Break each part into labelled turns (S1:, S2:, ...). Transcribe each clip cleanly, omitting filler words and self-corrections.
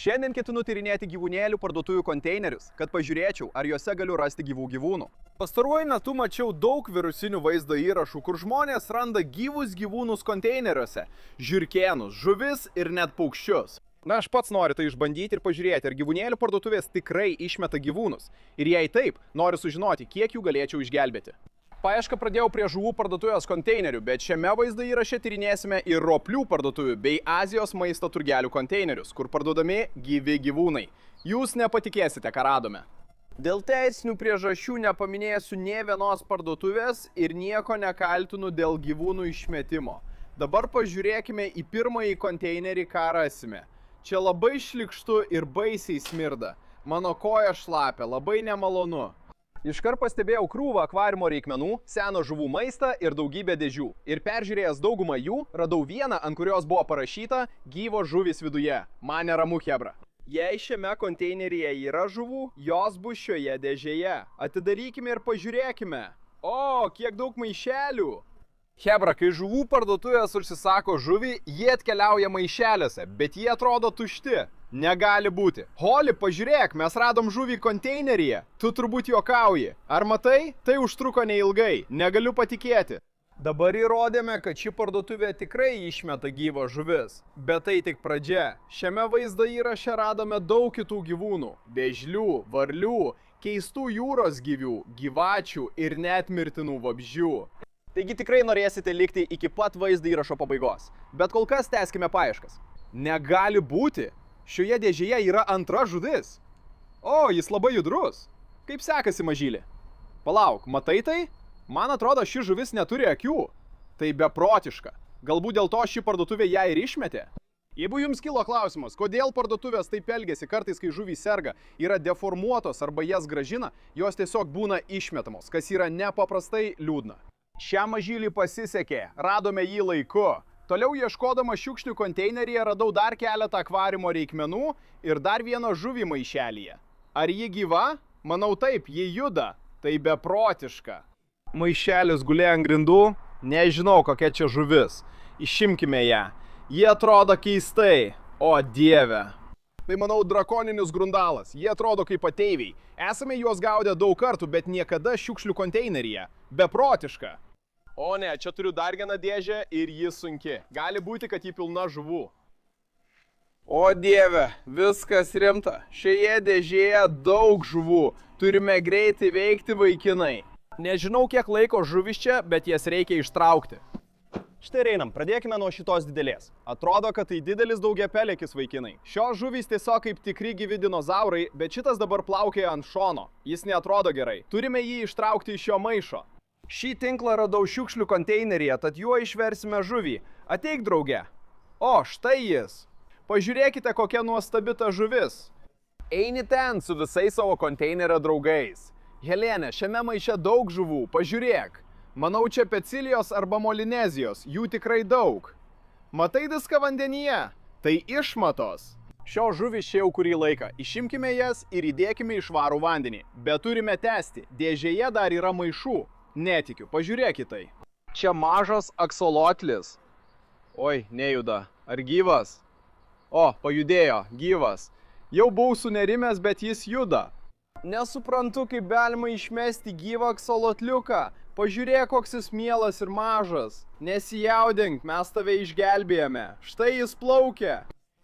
S1: Šiandien ketinu tyrinėti gyvūnėlių parduotuvių konteinerius, kad pažiūrėčiau, ar juose galiu rasti gyvų gyvūnų. Pastaruoju metu mačiau daug virusinių vaizdo įrašų, kur žmonės randa gyvus gyvūnus konteineriuose – žiurkėnus, žuvis ir net paukščius. Na, aš pats noriu tai išbandyti ir pažiūrėti, ar gyvūnėlių parduotuvės tikrai išmeta gyvūnus. Ir jei taip, noriu sužinoti, kiek jų galėčiau išgelbėti. Paiešką pradėjau prie žuvų parduotuvės konteinerių, bet šiame vaizdo įraše tyrinėsime ir roplių parduotuvių bei Azijos maisto turgelių konteinerius, kur parduodami gyvi gyvūnai. Jūs nepatikėsite, ką radome. Dėl teisinių priežasčių nepaminėsiu nė vienos parduotuvės ir nieko nekaltinu dėl gyvūnų išmetimo. Dabar pažiūrėkime į pirmąjį konteinerį, ką rasime. Čia labai šlykštu ir baisiai smirda. Mano koja šlapia, labai nemalonu. Iškart pastebėjau krūvą akvariumo reikmenų, seno žuvų maistą ir daugybę dėžių. Ir peržiūrėjęs daugumą jų, radau vieną, ant kurios buvo parašyta gyvos žuvys viduje. Man neramu, chebra. Jei šiame konteineryje yra žuvų, jos bus šioje dėžėje. Atidarykime ir pažiūrėkime. O, kiek daug maišelių! Chebra, kai žuvų parduotuvės užsisako žuvį, jie atkeliauja maišeliuose, bet jie atrodo tušti. Negali būti. Holi, pažiūrėk, mes radom žuvį konteineryje. Tu turbūt juokauji. Ar matai? Tai užtruko neilgai. Negaliu patikėti. Dabar įrodėme, kad ši parduotuvė tikrai išmeta gyvas žuvis. Bet tai tik pradžia. Šiame vaizdo įraše radome daug kitų gyvūnų. Vėžlių, varlių, keistų jūros gyvių, gyvačių ir net mirtinų vabzdžių. Taigi tikrai norėsite likti iki pat vaizdo įrašo pabaigos. Bet kol kas tęskime paieškas. Negali būti. Šioje dėžėje yra antra žuvis. O, jis labai judrus. Kaip sekasi, mažylį? Palauk, matai tai? Man atrodo, ši žuvis neturi akių. Tai beprotiška. Galbūt dėl to ši parduotuvė ją ir išmetė. Jeigu jums kilo klausimas, kodėl parduotuvės taip elgiasi kartais, kai žuvys serga, yra deformuotos arba jas grąžina, jos tiesiog būna išmetamos, kas yra nepaprastai liūdna. Šiam mažylį pasisekė, radome jį laiku. Toliau ieškodama šiukšlių konteineryje radau dar keletą akvariumo reikmenų ir dar vieną žuvį maišelyje. Ar ji gyva? Manau taip, ji juda. Tai beprotiška. Maišelis gulėjo ant grindų. Nežinau, kokia čia žuvis. Išimkime ją. Ji atrodo keistai. O dieve. Tai manau drakoninis grundalas. Jie atrodo kaip ateiviai. Esame juos gaudę daug kartų, bet niekada šiukšlių konteineryje. Beprotiška. O ne, čia turiu dar vieną dėžę ir ji sunki. Gali būti, kad ji pilna žuvų. O dieve, viskas rimta. Šioje dėžėje daug žuvų. Turime greitai veikti, vaikinai. Nežinau, kiek laiko žuvis čia, bet jas reikia ištraukti. Štai ir einam, pradėkime nuo šitos didelės. Atrodo, kad tai didelis daugiapelekis, vaikinai. Šios žuvys tiesiog kaip tikri gyvi dinozaurai, bet šitas dabar plaukioja ant šono. Jis neatrodo gerai. Turime jį ištraukti iš šio maišo. Šį tinklą radau šiukšlių konteineryje, tad juo išversime žuvį. Ateik, drauge. O, štai jis. Pažiūrėkite, kokia nuostabi ta žuvis. Eini ten su visais savo konteinerio draugais. Helene, šiame maiše daug žuvų, pažiūrėk. Manau, čia pecilijos arba molinezijos, jų tikrai daug. Matai diską vandenyje? Tai išmatos. Šios žuvys čia jau kurį laiką. Išimkime jas ir įdėkime į švarų vandenį. Bet turime tęsti. Dėžėje dar yra maišų. Netikiu, pažiūrėkit tai. Čia mažas aksolotlis. Oi, nejuda. Ar gyvas? O, pajudėjo, gyvas. Jau buvau sunerimęs, bet jis juda. Nesuprantu, kaip galima išmesti gyvą aksolotliuką. Pažiūrėk, koks jis mielas ir mažas. Nesijaudink, mes tave išgelbėjome. Štai jis plaukia.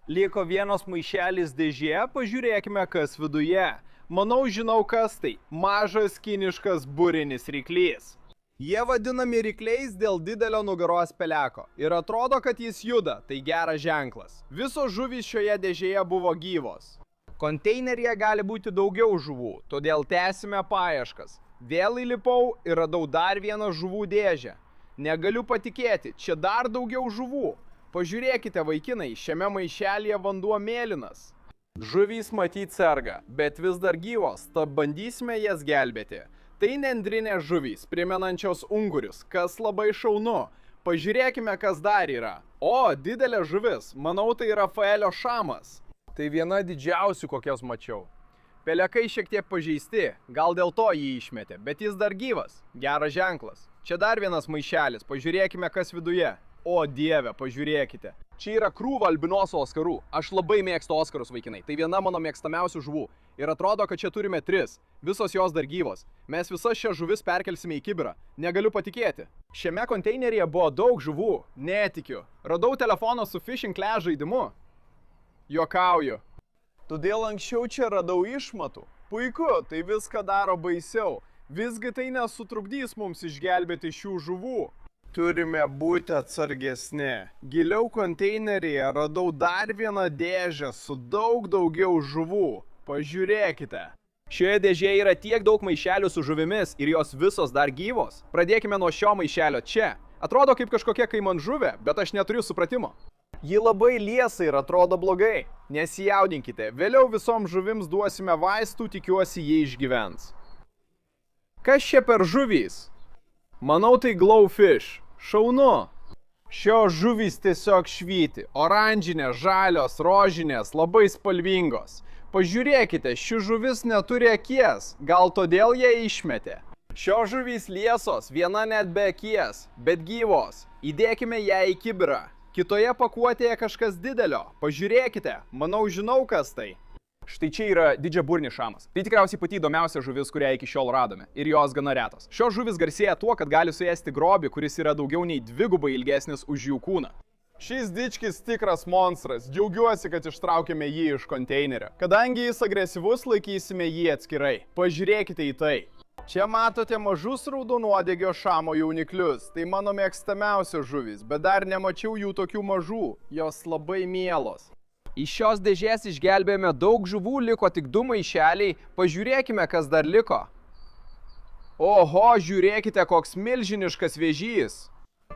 S1: Liko vienas maišelis dėžėje, pažiūrėkime, kas viduje. Manau, žinau, kas tai. Mažas kiniškas burinis ryklys. Jie vadinami rykliais dėl didelio nugaros peleko. Ir atrodo, kad jis juda, tai geras ženklas. Visos žuvys šioje dėžėje buvo gyvos. Konteineryje gali būti daugiau žuvų, todėl tęsime paieškas. Vėl įlipau ir radau dar vieną žuvų dėžę. Negaliu patikėti, čia dar daugiau žuvų. Pažiūrėkite, vaikinai, šiame maišelyje vanduo mėlynas. Žuvys matyt serga, bet vis dar gyvos, tad bandysime jas gelbėti. Tai nendrinės žuvys, primenančios ungurius, kas labai šaunu. Pažiūrėkime, kas dar yra. O, didelė žuvis, manau tai Rafaelio šamas. Tai viena didžiausių, kokias mačiau. Pelekai šiek tiek pažeisti, gal dėl to jį išmetė, bet jis dar gyvas. Geras ženklas. Čia dar vienas maišelis, pažiūrėkime, kas viduje. O dieve, pažiūrėkite. Čia yra krūva albinoso oskarų. Aš labai mėgstu oskarus, vaikinai. Tai viena mano mėgstamiausių žuvų. Ir atrodo, kad čia turime 3. Visos jos dar gyvos. Mes visas šias žuvis perkelsime į kibirą. Negaliu patikėti. Šiame konteineryje buvo daug žuvų. Netikiu. Radau telefoną su Fishing Clash žaidimu. Juokauju. Todėl anksčiau čia radau išmatų. Puiku, tai viską daro baisiau. Visgi tai nesutrukdys mums išgelbėti šių žuvų. Turime būti atsargesni. Giliau konteineryje radau dar vieną dėžę su daug daugiau žuvų. Pažiūrėkite. Šioje dėžėje yra tiek daug maišelių su žuvimis ir jos visos dar gyvos. Pradėkime nuo šio maišelio čia. Atrodo kaip kažkokia kaimanžuvė, bet aš neturiu supratimo. Ji labai liesa ir atrodo blogai. Nesijaudinkite, vėliau visoms žuvims duosime vaistų, tikiuosi jie išgyvens. Kas čia per žuvys? Manau tai glowfish. Šaunu. Šios žuvys tiesiog švyti. Oranžinės, žalios, rožinės, labai spalvingos. Pažiūrėkite, ši žuvis neturi akies. Gal todėl jie išmetė. Šios žuvys liesos, viena net be akies, bet gyvos. Įdėkime ją į kibirą. Kitoje pakuotėje kažkas didelio. Pažiūrėkite, manau žinau kas tai. Štai čia yra didžiaburnis šamas. Tai tikriausiai pati įdomiausia žuvis, kurią iki šiol radome. Ir jos gana retos. Šios žuvis garsėja tuo, kad gali suėsti grobį, kuris yra daugiau nei 2 ilgesnis už jų kūną. Šis dičkis tikras monstras. Džiaugiuosi, kad ištraukėme jį iš konteinerio. Kadangi jis agresyvus, laikysime jį atskirai. Pažiūrėkite į tai. Čia matote mažus raudonuodegio šamo jauniklius. Tai mano mėgstamiausios žuvis, bet dar nemačiau jų tokių mažų. Jos labai mielos. Iš šios dėžės išgelbėjome daug žuvų, liko tik 2 maišeliai. Pažiūrėkime, kas dar liko. Oho, žiūrėkite, koks milžiniškas vėžys.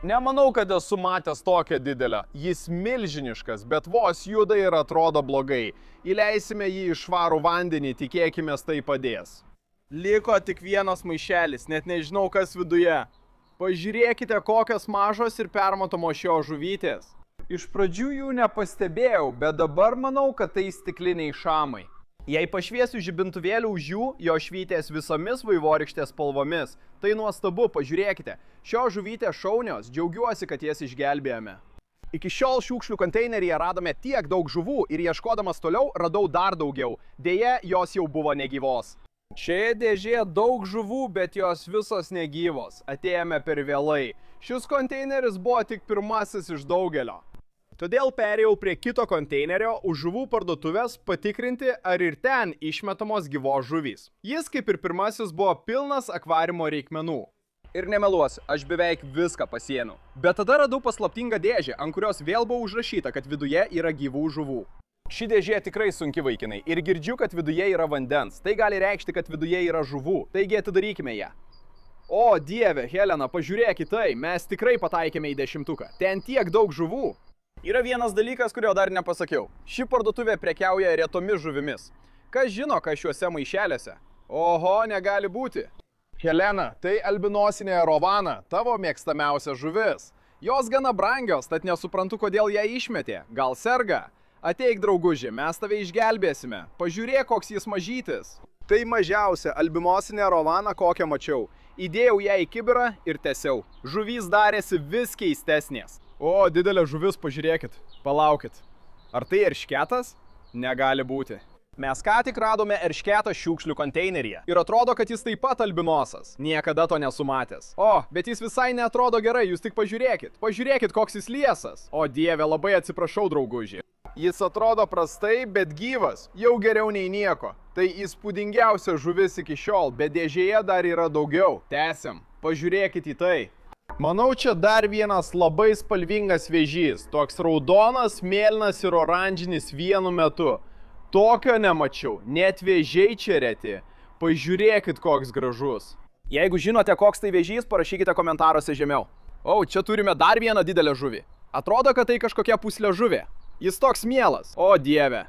S1: Nemanau, kad esu matęs tokią didelę. Jis milžiniškas, bet vos juda ir atrodo blogai. Įleisime jį į švarų vandenį, tikėkime, tai padės. Liko tik vienas maišelis, net nežinau, kas viduje. Pažiūrėkite, kokios mažos ir permatomos šios žuvytės. Iš pradžių jų nepastebėjau, bet dabar manau, kad tai stikliniai šamai. Jei pašviesiu žibintuvėlį už jų, jo švytės visomis vaivorykštės spalvomis. Tai nuostabu, pažiūrėkite. Šios žuvytės šaunios, džiaugiuosi, kad jas išgelbėjome. Iki šiol šiukšlių konteineryje radome tiek daug žuvų ir ieškodamas toliau radau dar daugiau. Deja, jos jau buvo negyvos. Šioje dėžėje daug žuvų, bet jos visos negyvos. Atėjome per vėlai. Šis konteineris buvo tik pirmasis iš daugelio. Todėl perėjau prie kito konteinerio už žuvų parduotuvės patikrinti, ar ir ten išmetamos gyvos žuvys. Jis, kaip ir pirmasis, buvo pilnas akvariumo reikmenų. Ir nemeluosiu, aš beveik viską pasiėmiau. Bet tada radau paslaptingą dėžę, ant kurios vėl buvo užrašyta, kad viduje yra gyvų žuvų. Ši dėžė tikrai sunki, vaikinai, ir girdžiu, kad viduje yra vandens. Tai gali reikšti, kad viduje yra žuvų, taigi atidarykime ją. O, dieve, Helena, pažiūrėk į tai, mes tikrai pataikėme į 10. Ten tiek daug žuvų. Yra vienas dalykas, kurio dar nepasakiau. Ši parduotuvė prekiauja retomis žuvimis. Kas žino, kas šiuose maišeliuose? Oho, negali būti. Helena, tai albinosinė rovana, tavo mėgstamiausia žuvis. Jos gana brangios, tad nesuprantu, kodėl ją išmetė. Gal serga? Ateik, drauguži, mes tave išgelbėsime. Pažiūrėk, koks jis mažytis. Tai mažiausia albinosinė rovana, kokią mačiau. Įdėjau ją į kibirą ir tęsiau. Žuvys darėsi vis keistesnės. O, didelė žuvis, pažiūrėkit. Palaukit. Ar tai eršketas? Negali būti. Mes ką tik radome eršketą šiukšlių konteineryje. Ir atrodo, kad jis taip pat albinosas. Niekada to nesu matęs. O, bet jis visai neatrodo gerai, jūs tik pažiūrėkit. Pažiūrėkit, koks jis liesas. O dieve, labai atsiprašau, drauguži. Jis atrodo prastai, bet gyvas. Jau geriau nei nieko. Tai įspūdingiausia žuvis iki šiol, bet dėžėje dar yra daugiau. Tęsiam. Pažiūrėkit į tai. Manau, čia dar vienas labai spalvingas vėžys. Toks raudonas, mėlynas ir oranžinis vienu metu. Tokio nemačiau. Net vėžiai čia reti. Pažiūrėkit, koks gražus. Jeigu žinote, koks tai vėžys, parašykite komentaruose žemiau. O, čia turime dar vieną didelę žuvį. Atrodo, kad tai kažkokia puslė žuvė. Jis toks mielas. O, dieve.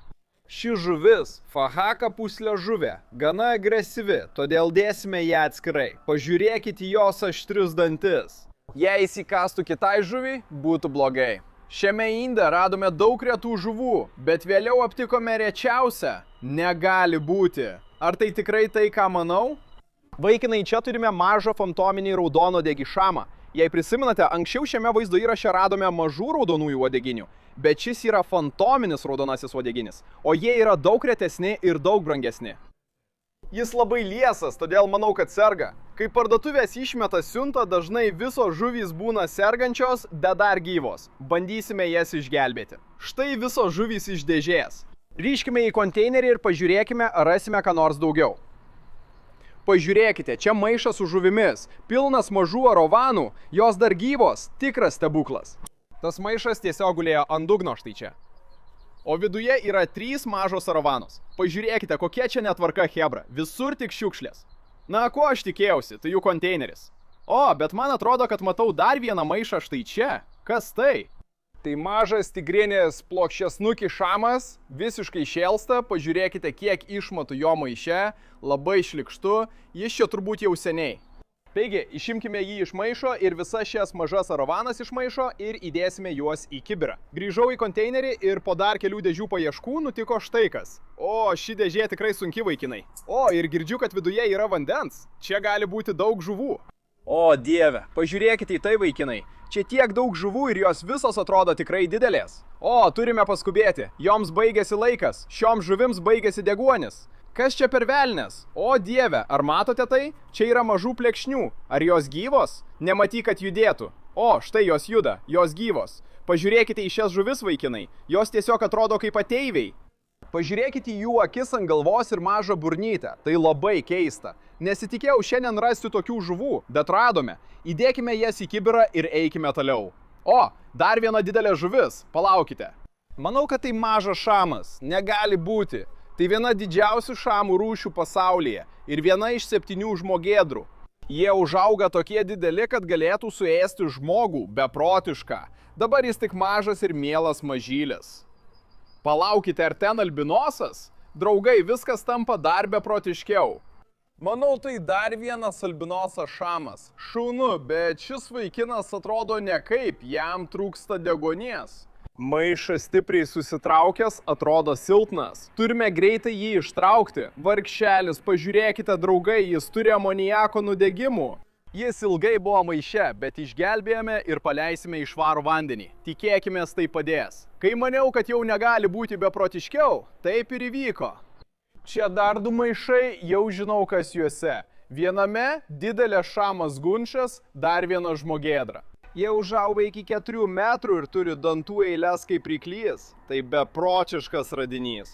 S1: Ši žuvis, fahaka puslė žuvė, gana agresyvi, todėl dėsime ją atskirai. Pažiūrėkit į jos aštrius dantis. Jei įsikastų kitai žuviai, būtų blogai. Šiame inde radome daug retų žuvų, bet vėliau aptikome rečiausią. Negali būti. Ar tai tikrai tai, ką manau? Vaikinai, čia turime mažą fantominį raudonuodegį šamą. Jei prisimenate, anksčiau šiame vaizdo įraše radome mažų raudonųjų uodeginių, bet šis yra fantominis raudonasis uodeginis, o jie yra daug retesni ir daug brangesni. Jis labai liesas, todėl manau, kad serga. Kai parduotuvės išmeta siuntą, dažnai visos žuvys būna sergančios, bet dar gyvos. Bandysime jas išgelbėti. Štai visos žuvys iš dėžės. Grįžkime į konteinerį ir pažiūrėkime, ar rasime ką nors daugiau. Pažiūrėkite, čia maišas su žuvimis, pilnas mažų arovanų, jos dar gyvos, tikras stebuklas. Tas maišas tiesiog gulėjo ant dugno štai čia. O viduje yra 3 mažos arovanos. Pažiūrėkite, kokia čia netvarka chebra, visur tik šiukšlės. Na, ko aš tikėjausi, tai jų konteineris. O, bet man atrodo, kad matau dar vieną maišą štai čia. Kas tai? Tai mažas tigrinės plokščiasnukis šamas, visiškai šėlsta, pažiūrėkite, kiek išmatų jo maiše, labai šlikštu, jis čia turbūt jau seniai. Taigi, išimkime jį iš maišo ir visas šias mažas arovanas iš maišo ir įdėsime juos į kibirą. Grįžau į konteinerį ir po dar kelių dėžių paieškų nutiko štai kas. O, ši dėžė tikrai sunki, vaikinai. O, ir girdžiu, kad viduje yra vandens. Čia gali būti daug žuvų. O, dieve, pažiūrėkite į tai, vaikinai. Čia tiek daug žuvų ir jos visos atrodo tikrai didelės. O, turime paskubėti. Joms baigėsi laikas. Šioms žuvims baigėsi deguonis. Kas čia per velnes? O, dieve, ar matote tai? Čia yra mažų plekšnių. Ar jos gyvos? Nematyk, kad judėtų. O, štai jos juda. Jos gyvos. Pažiūrėkite į šias žuvis, vaikinai. Jos tiesiog atrodo kaip ateiviai. Pažiūrėkite į jų akis ant galvos ir mažą burnytę. Tai labai keista. Nesitikėjau šiandien rasti tokių žuvų, bet radome. Įdėkime jas į kibirą ir eikime toliau. O, dar viena didelė žuvis. Palaukite. Manau, kad tai mažas šamas. Negali būti. Tai viena didžiausių šamų rūšių pasaulyje ir viena iš 7 žmogėdrų. Jie užauga tokie dideli, kad galėtų suėsti žmogų, beprotišką. Dabar jis tik mažas ir mielas mažylis. Palaukite, ar ten albinosas? Draugai, viskas tampa dar beprotiškiau. Manau, tai dar vienas albinosas šamas. Šaunu, bet šis vaikinas atrodo nekaip, jam trūksta deguonies. Maišas stipriai susitraukęs, atrodo silpnas. Turime greitai jį ištraukti. Vargšelis, pažiūrėkite, draugai, jis turi amoniako nudegimų. Jis ilgai buvo maiše, bet išgelbėjome ir paleisime į švarų vandenį. Tikėkimės, tai padės. Kai maniau, kad jau negali būti beprotiškiau, taip ir įvyko. Čia dar 2 maišai, jau žinau, kas juose. Viename didelė šamas gunšas, dar viena žmogėdra. Jie užauga iki 4 metrų ir turi dantų eiles kaip ryklys. Tai beprotiškas radinys.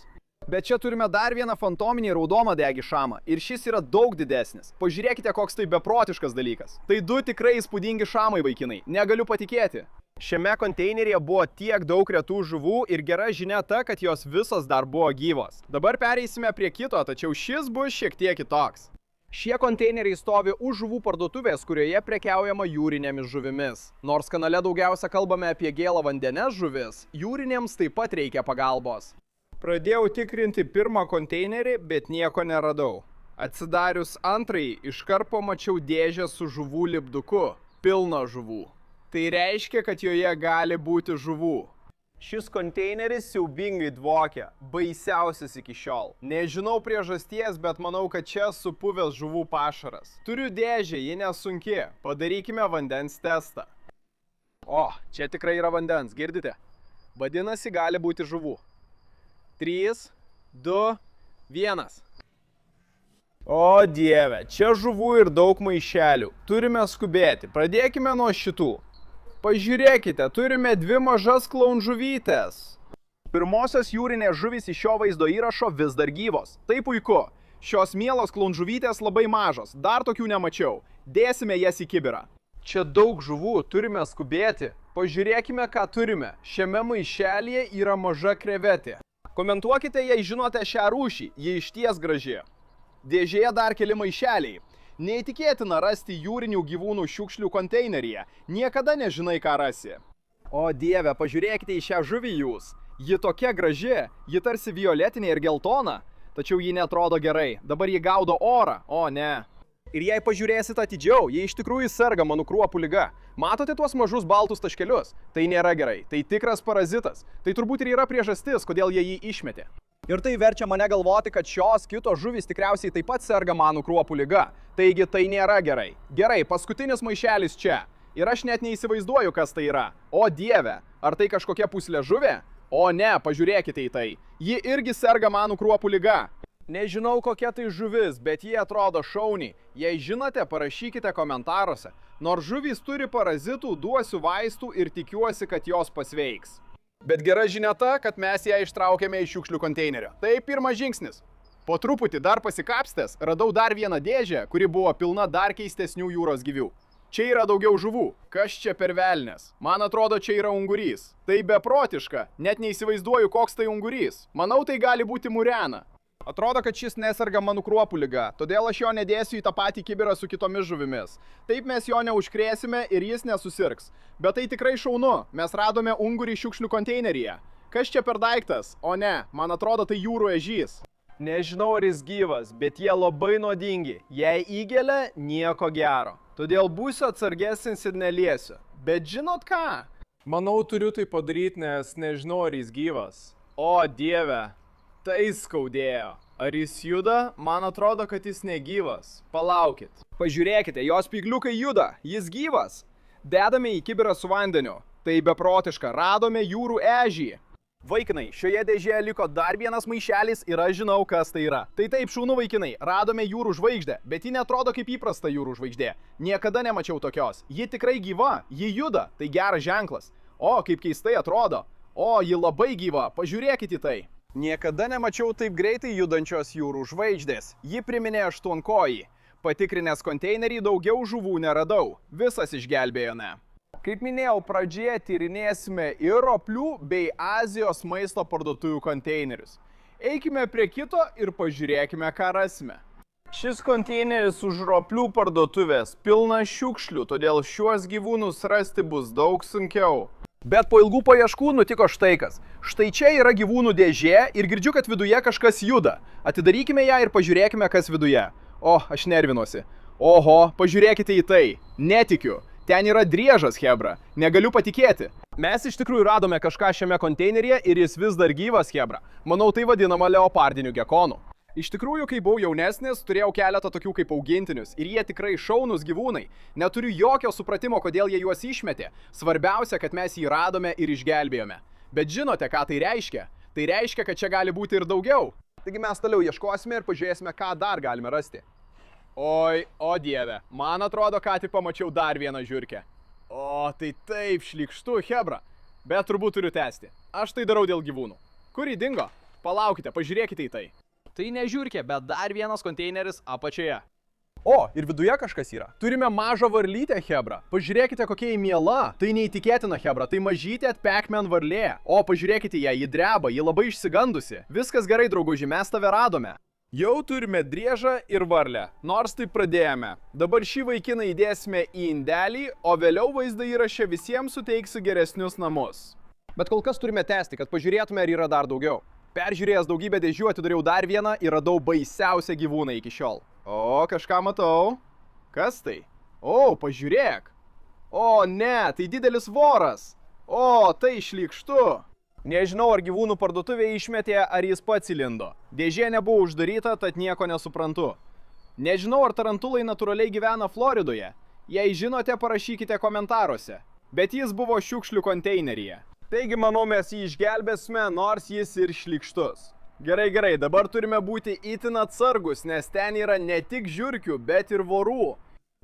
S1: Bet čia turime dar vieną fantominį raudonuodegį šamą. Ir šis yra daug didesnis. Pažiūrėkite, koks tai beprotiškas dalykas. Tai 2 tikrai įspūdingi šamai, vaikinai. Negaliu patikėti. Šiame konteineryje buvo tiek daug retų žuvų ir gera žinia ta, kad jos visos dar buvo gyvos. Dabar pereisime prie kito, tačiau šis bus šiek tiek kitoks. Šie konteineriai stovi už žuvų parduotuvės, kurioje prekiaujama jūrinėmis žuvimis. Nors kanale daugiausia kalbame apie gėlavandenes žuvis, jūrinėms taip pat reikia pagalbos. Pradėjau tikrinti pirmą konteinerį, bet nieko neradau. Atsidarius antrąjį, iškart pamačiau dėžę su žuvų lipduku. Pilna žuvų. Tai reiškia, kad joje gali būti žuvų. Šis konteineris siaubingai dvokia, baisiausias iki šiol. Nežinau priežasties, bet manau, kad čia supuvęs žuvų pašaras. Turiu dėžę, ji nesunki. Padarykime vandens testą. O, čia tikrai yra vandens, girdite? Vadinasi, gali būti žuvų. 3, 2, 1. O dieve, čia žuvų ir daug maišelių. Turime skubėti. Pradėkime nuo šitų. Pažiūrėkite, turime 2 mažas klaunžuvytės. Pirmosios jūrinės žuvys iš šio vaizdo įrašo vis dar gyvos. Tai puiku. Šios mielos klaunžuvytės labai mažos. Dar tokių nemačiau. Dėsime jas į kibirą. Čia daug žuvų, turime skubėti. Pažiūrėkime, ką turime. Šiame maišelyje yra maža krevetė. Komentuokite, jei žinote šią rūšį. Ji išties graži. Dėžėje dar keli maišeliai. Neįtikėtina rasti jūrinių gyvūnų šiukšlių konteineryje. Niekada nežinai, ką rasi. O dieve, pažiūrėkite į šią žuvį jūs. Ji tokia graži, ji tarsi violetinė ir geltona. Tačiau ji netrodo gerai. Dabar ji gaudo orą. O ne. Ir jei pažiūrėsite atidžiau, ji iš tikrųjų serga manų kruopų liga. Matote tuos mažus baltus taškelius? Tai nėra gerai. Tai tikras parazitas. Tai turbūt ir yra priežastis, kodėl jie jį išmetė. Ir tai verčia mane galvoti, kad šios kitos žuvys tikriausiai taip pat serga manų kruopų liga. Taigi tai nėra gerai. Gerai, paskutinis maišelis čia. Ir aš net neįsivaizduoju, kas tai yra. O dieve, ar tai kažkokia pūslė žuvė? O ne, pažiūrėkite į tai. Ji irgi serga manų kruopų liga. Nežinau, kokia tai žuvis, bet jie atrodo šauniai. Jei žinote, parašykite komentaruose. Nors žuvys turi parazitų, duosiu vaistų ir tikiuosi, kad jos pasveiks. Bet gera žinia ta, kad mes ją ištraukėme iš šiukšlių konteinerio. Tai pirmas žingsnis. Po truputį dar pasikapstęs, radau dar vieną dėžę, kuri buvo pilna dar keistesnių jūros gyvių. Čia yra daugiau žuvų. Kas čia per velnias? Man atrodo, čia yra ungurys. Tai beprotiška. Net neįsivaizduoju, koks tai ungurys. Manau, tai gali būti murena. Atrodo, kad šis neserga manų kruopų liga, todėl aš jo nedėsiu į tą patį kibirą su kitomis žuvimis. Taip mes jo neužkrėsime ir jis nesusirgs. Bet tai tikrai šaunu. Mes radome ungurį šiukšlių konteineryje. Kas čia per daiktas? O ne, man atrodo, tai jūrų ežys. Nežinau, ar jis gyvas, bet jie labai nuodingi. Jei įgelia, nieko gero. Todėl būsiu atsargesnis ir neliesiu. Bet žinot ką? Manau, turiu tai padaryti, nes nežinau, ar jis gyvas. O dieve, tai skaudėjo. Ar jis juda? Man atrodo, kad jis negyvas. Palaukit. Pažiūrėkite, jos spygliukai juda. Jis gyvas. Dedame į kibirą su vandeniu. Tai beprotiška. Radome jūrų ežį. Vaikinai, šioje dėžėje liko dar vienas maišelis ir aš žinau, kas tai yra. Tai taip, šaunu vaikinai, radome jūrų žvaigždę, bet ji netrodo kaip įprasta jūrų žvaigždė. Niekada nemačiau tokios. Ji tikrai gyva, ji juda, tai geras ženklas. O, kaip keistai atrodo. O, ji labai gyva, pažiūrėkite į tai. Niekada nemačiau taip greitai judančios jūrų žvaigždės. Ji priminė aštuonkojį. Patikrinęs konteinerį daugiau žuvų neradau. Visas išgelbėjome. Kaip minėjau, pradžioje tyrinėsime ir roplių bei Azijos maisto parduotuvių konteinerius. Eikime prie kito ir pažiūrėkime, ką rasime. Šis konteineris už roplių parduotuvės pilnas šiukšlių, todėl šiuos gyvūnus rasti bus daug sunkiau. Bet po ilgų paieškų nutiko štai kas. Štai čia yra gyvūnų dėžė ir girdžiu, kad viduje kažkas juda. Atidarykime ją ir pažiūrėkime, kas viduje. O, aš nervinuosi. Oho, pažiūrėkite į tai. Netikiu. Ten yra driežas, hebra. Negaliu patikėti. Mes iš tikrųjų radome kažką šiame konteineryje ir jis vis dar gyvas, hebra. Manau, tai vadinama leopardiniu gekonu. Iš tikrųjų, kai buvau jaunesnis, turėjau keletą tokių kaip augintinius ir jie tikrai šaunūs gyvūnai. Neturiu jokio supratimo, kodėl jie juos išmetė. Svarbiausia, kad mes jį radome ir išgelbėjome. Bet žinote, ką tai reiškia? Tai reiškia, kad čia gali būti ir daugiau. Taigi mes toliau ieškosime ir pažiūrėsime, ką dar galime rasti. Oi, o dieve, man atrodo, ką tik pamačiau dar vieną žiurkę. O, tai taip šlykštu, hebra. Bet turbūt turiu tęsti. Aš tai darau dėl gyvūnų. Kur jį dingo? Palaukite, pažiūrėkite į tai. Tai ne žiurkė, bet dar vienas konteineris apačioje. O, ir viduje kažkas yra. Turime mažą varlytę, hebra. Pažiūrėkite, kokia jį miela. Tai neįtikėtina, hebra. Tai mažytė Pac-Man varlė. O, pažiūrėkite ją, ji dreba, ji labai išsigandusi. Viskas gerai, drauguži, mes tave radome. Jau turime driežą ir varlę, nors taip pradėjome. Dabar šį vaikiną įdėsime į indelį, o vėliau vaizdo įraše visiems suteiksiu geresnius namus. Bet kol kas turime tęsti, kad pažiūrėtume, ar yra dar daugiau. Peržiūrėjęs daugybę dėžių atidariau dar vieną ir radau baisiausią gyvūną iki šiol. O, kažką matau. Kas tai? O, pažiūrėk. O, ne, tai didelis voras. O, tai šlykštu. Nežinau, ar gyvūnų parduotuvė išmetė, ar jis pats įlindo. Dėžė nebuvo uždaryta, tad nieko nesuprantu. Nežinau, ar tarantulai natūraliai gyvena Floridoje. Jei žinote, parašykite komentaruose. Bet jis buvo šiukšlių konteineryje. Taigi, manau, mes jį išgelbėsime, nors jis ir šlykštus. Gerai, dabar turime būti itin atsargus, nes ten yra ne tik žiurkių, bet ir vorų.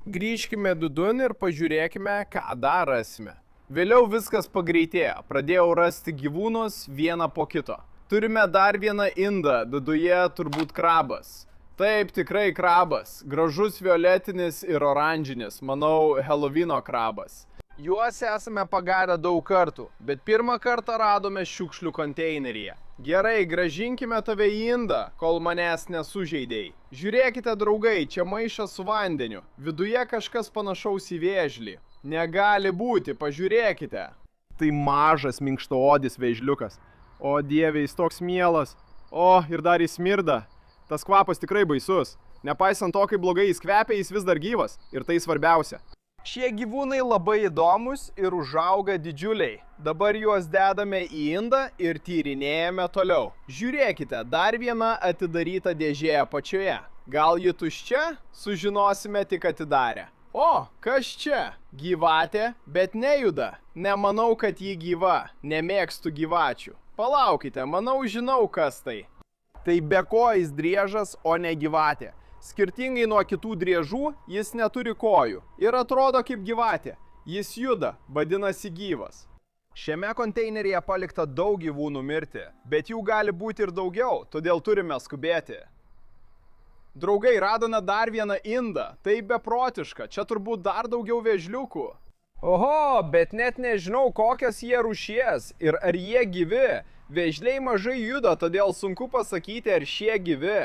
S1: Grįžkime vidun ir pažiūrėkime, ką dar rasime. Vėliau viskas pagreitėjo, pradėjau rasti gyvūnus vieną po kito. Turime dar vieną indą, viduje turbūt krabas. Taip, tikrai krabas, gražus violetinis ir oranžinis, manau, Helovino krabas. Juos esame pagarę daug kartų, bet pirmą kartą radome šiukšlių konteineryje. Gerai, grąžinkime tave į indą, kol manęs nesužeidėjai. Žiūrėkite, draugai, čia maišas su vandeniu, viduje kažkas panašaus į vėžlį. Negali būti, pažiūrėkite. Tai mažas minkštaodis vėžliukas. O dieve, jis toks mielas. O, ir dar jis smirda. Tas kvapas tikrai baisus. Nepaisant to, kaip blogai jis kvepia, jis vis dar gyvas. Ir tai svarbiausia. Šie gyvūnai labai įdomus ir užauga didžiuliai. Dabar juos dedame į indą ir tyrinėjame toliau. Žiūrėkite, dar viena atidaryta dėžė apačioje. Gal ji tuščia? Sužinosime tik atidarę. O, kas čia? Gyvatė, bet nejuda. Nemanau, kad ji gyva. Nemėgstu gyvačių. Palaukite, manau, žinau, kas tai. Tai bekojis driežas, o ne gyvatė. Skirtingai nuo kitų driežų, jis neturi kojų. Ir atrodo kaip gyvatė. Jis juda, vadinasi gyvas. Šiame konteineryje palikta daug gyvūnų mirti, bet jų gali būti ir daugiau, todėl turime skubėti. Draugai, radome dar vieną indą. Tai beprotiška, čia turbūt dar daugiau vėžliukų. Oho, bet net nežinau, kokias jie rūšies ir ar jie gyvi. Vėžliai mažai juda, todėl sunku pasakyti, ar šie gyvi.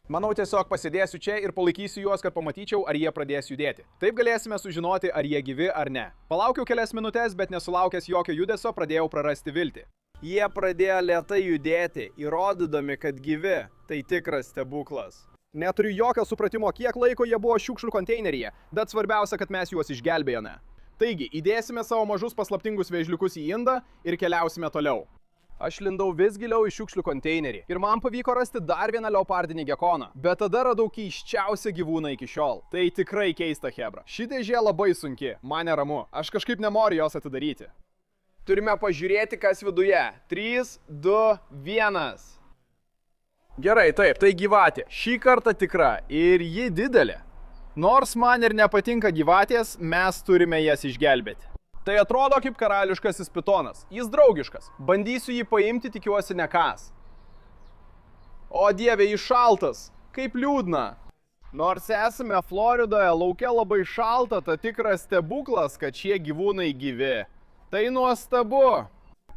S1: Manau, tiesiog pasidėsiu čia ir palaikysiu juos, kad pamatyčiau, ar jie pradės judėti. Taip galėsime sužinoti, ar jie gyvi ar ne. Palaukiau kelias minutės, bet nesulaukęs jokio judesio pradėjau prarasti viltį. Jie pradėjo lėtai judėti, įrodydami, kad gyvi. Tai tikras stebuklas. Neturiu jokio supratimo, kiek laiko jie buvo šiukšlių konteineryje, bet svarbiausia, kad mes juos išgelbėjome. Taigi, įdėsime savo mažus paslaptingus vėžliukus į indą ir keliausime toliau. Aš lindau vis giliau į šiukšlių konteinerį ir man pavyko rasti dar vieną leopardinį gekoną, bet tada radau keisčiausią gyvūną iki šiol. Tai tikrai keista chebra. Ši dėžė labai sunki, man neramu, aš kažkaip nenoriu jos atidaryti. Turime pažiūrėti, kas viduje. 3, 2, 1. Gerai, taip, tai gyvatė. Šį kartą tikra ir ji didelė. Nors man ir nepatinka gyvatės, mes turime jas išgelbėti. Tai atrodo kaip karališkasis pitonas. Jis draugiškas. Bandysiu jį paimti, tikiuosi nekas. O dieve, jis šaltas. Kaip liūdna. Nors esame Floridoje, lauke labai šalta, tai tikras stebuklas, kad šie gyvūnai gyvi. Tai nuostabu.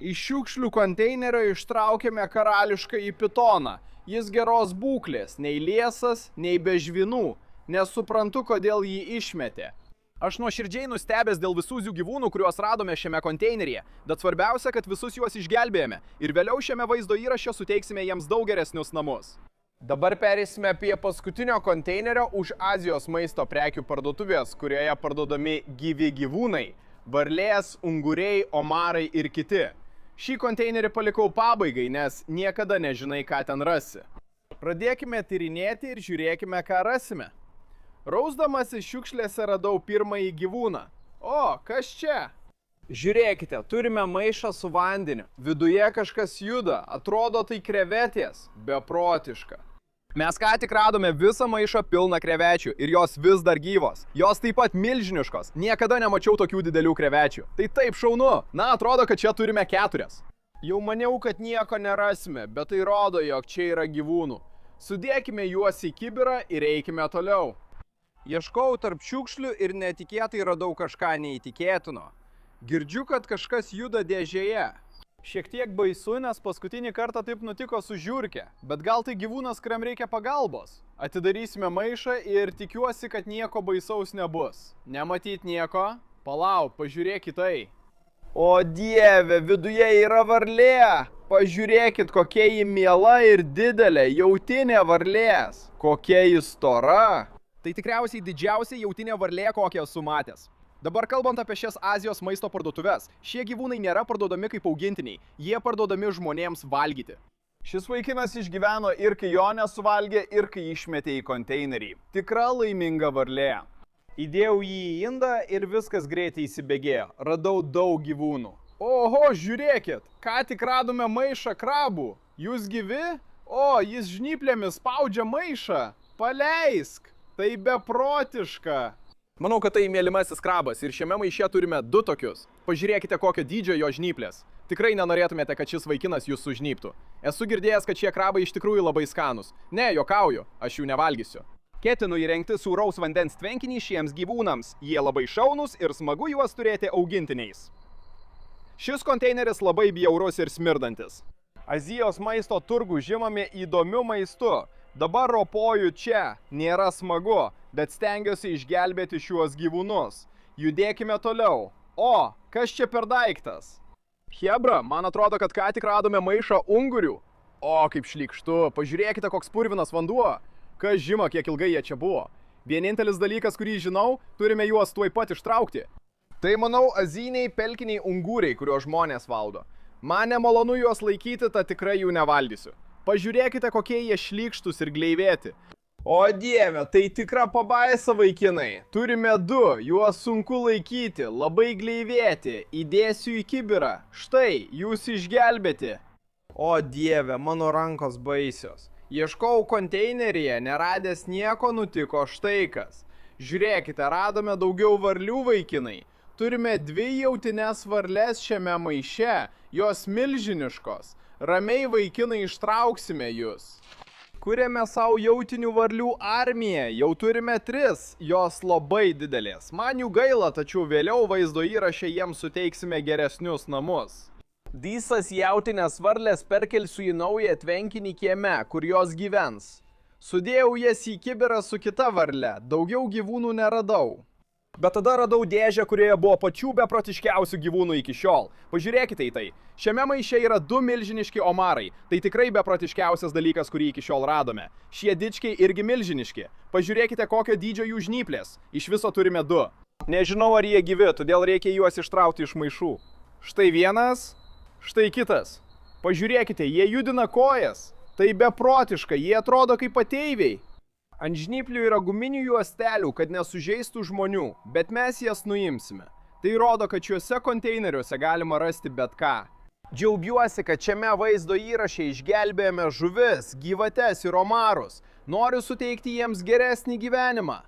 S1: Iš šiukšlių konteinerio ištraukėme karališkąjį pitoną. Jis geros būklės, nei liesas, nei be žvinų. Nesuprantu, kodėl jį išmetė. Aš nuoširdžiai nustebęs dėl visų gyvūnų, kuriuos radome šiame konteineryje, bet svarbiausia, kad visus juos išgelbėjome ir vėliau šiame vaizdo įraše suteiksime jiems daug geresnius namus. Dabar perėsime prie paskutinio konteinerio už Azijos maisto prekių parduotuvės, kurioje parduodami gyvi gyvūnai, varlės, unguriai, omarai ir kiti. Šį konteinerį palikau pabaigai, nes niekada nežinai, ką ten rasi. Pradėkime tyrinėti ir žiūrėkime, ką rasime. Rausdamasis šiukšlėse radau pirmąjį gyvūną. O, kas čia? Žiūrėkite, turime maišą su vandeniu. Viduje kažkas juda, atrodo tai krevetės. Beprotiška. Mes ką tik radome visą maišą pilną krevečių ir jos vis dar gyvos. Jos taip pat milžiniškos. Niekada nemačiau tokių didelių krevečių. Tai taip šaunu. Na, atrodo, kad čia turime 4. Jau maniau, kad nieko nerasime, bet tai rodo, jog čia yra gyvūnų. Sudėkime juos į kibirą ir eikime toliau. Ieškojau tarp šiukšlių ir netikėtai radau kažką neįtikėtino. Girdžiu, kad kažkas juda dėžėje. Šiek tiek baisu, nes paskutinį kartą taip nutiko su žiurke. Bet gal tai gyvūnas, kuriam reikia pagalbos? Atidarysime maišą ir tikiuosi, kad nieko baisaus nebus. Nematyt nieko? Palauk, pažiūrėk į tai. O dieve, viduje yra varlė. Pažiūrėkit, kokia ji miela ir didelė, jautinė varlės. Kokia ji stora. Tai tikriausiai didžiausia jautinė varlė, kokią esu matęs. Dabar kalbant apie šias Azijos maisto parduotuves, šie gyvūnai nėra parduodami kaip augintiniai, jie parduodami žmonėms valgyti. Šis vaikinas išgyveno ir kai jo nesuvalgė, ir kai išmetė į konteinerį. Tikra laiminga varlė. Įdėjau jį į indą ir viskas greitai įsibėgėjo. Radau daug gyvūnų. Oho, žiūrėkit, ką tik radome maišą krabų. Jūs gyvi? O, jis žnyplėmis spaudžia maišą. Paleisk. Tai beprotiška. Manau, kad tai mylimasis krabas ir šiame maiše turime 2 tokius. Pažiūrėkite, kokio dydžio jo žnyplės. Tikrai nenorėtumėte, kad šis vaikinas jūs sužnyptų. Esu girdėjęs, kad šie krabai iš tikrųjų labai skanūs. Ne, juokauju, aš jų nevalgysiu. Ketinu įrengti sūraus vandens tvenkinį šiems gyvūnams. Jie labai šaunūs ir smagu juos turėti augintiniais. Šis konteineris labai bjaurus ir smirdantis. Azijos maisto turgų žinomi įdomiu maistu. Dabar ropoju čia, nėra smagu, bet stengiuosi išgelbėti šiuos gyvūnus. Judėkime toliau. O, kas čia per daiktas? Chebra, man atrodo, kad ką tik radome maišą ungurių. O, kaip šlykštu, pažiūrėkite, koks purvinas vanduo. Kas žino, kiek ilgai jie čia buvo. Vienintelis dalykas, kurį žinau, turime juos tuoj pat ištraukti. Tai, manau, azijiniai pelkiniai unguriai, kuriuos žmonės valdo. Man nemalonu juos laikyti, tad tikrai jų nevalgysiu. Pažiūrėkite, kokie jie šlykštus ir gleivėti. O dieve, tai tikra pabaisa, vaikinai. Turime 2, juos sunku laikyti, labai gleivėti. Įdėsiu į kibirą. Štai, jūs išgelbėti. O dieve, mano rankos baisios. Ieškau konteineryje, neradęs nieko nutiko štai kas. Žiūrėkite, radome daugiau varlių, vaikinai. Turime 2 jautines varles šiame maiše, jos milžiniškos. Ramiai, vaikinai, ištrauksime jūs. Kuriame savo jautinių varlių armiją, jau turime 3, jos labai didelės. Man jų gaila, tačiau vėliau vaizdo įraše jiems suteiksime geresnius namus. Visas jautinės varlės perkelsiu į naują tvenkinį kieme, kur jos gyvens. Sudėjau jas į kibirą su kita varle, daugiau gyvūnų neradau. Bet tada radau dėžę, kurioje buvo pačių beprotiškiausių gyvūnų iki šiol. Pažiūrėkite į tai. Šiame maiše yra 2 milžiniški omarai. Tai tikrai beprotiškiausias dalykas, kurį iki šiol radome. Šie dičkiai irgi milžiniški. Pažiūrėkite, kokio dydžio jų žnyplės. Iš viso turime 2. Nežinau, ar jie gyvi, todėl reikia juos ištraukti iš maišų. Štai vienas, štai kitas. Pažiūrėkite, jie judina kojas. Tai beprotiška, jie atrodo kaip ateiviai. Ant žnyplių yra guminių juostelių, kad nesužeistų žmonių, bet mes jas nuimsime. Tai rodo, kad šiuose konteineriuose galima rasti bet ką. Džiaugiuosi, kad šiame vaizdo įraše išgelbėjome žuvis, gyvates ir omarus. Noriu suteikti jiems geresnį gyvenimą.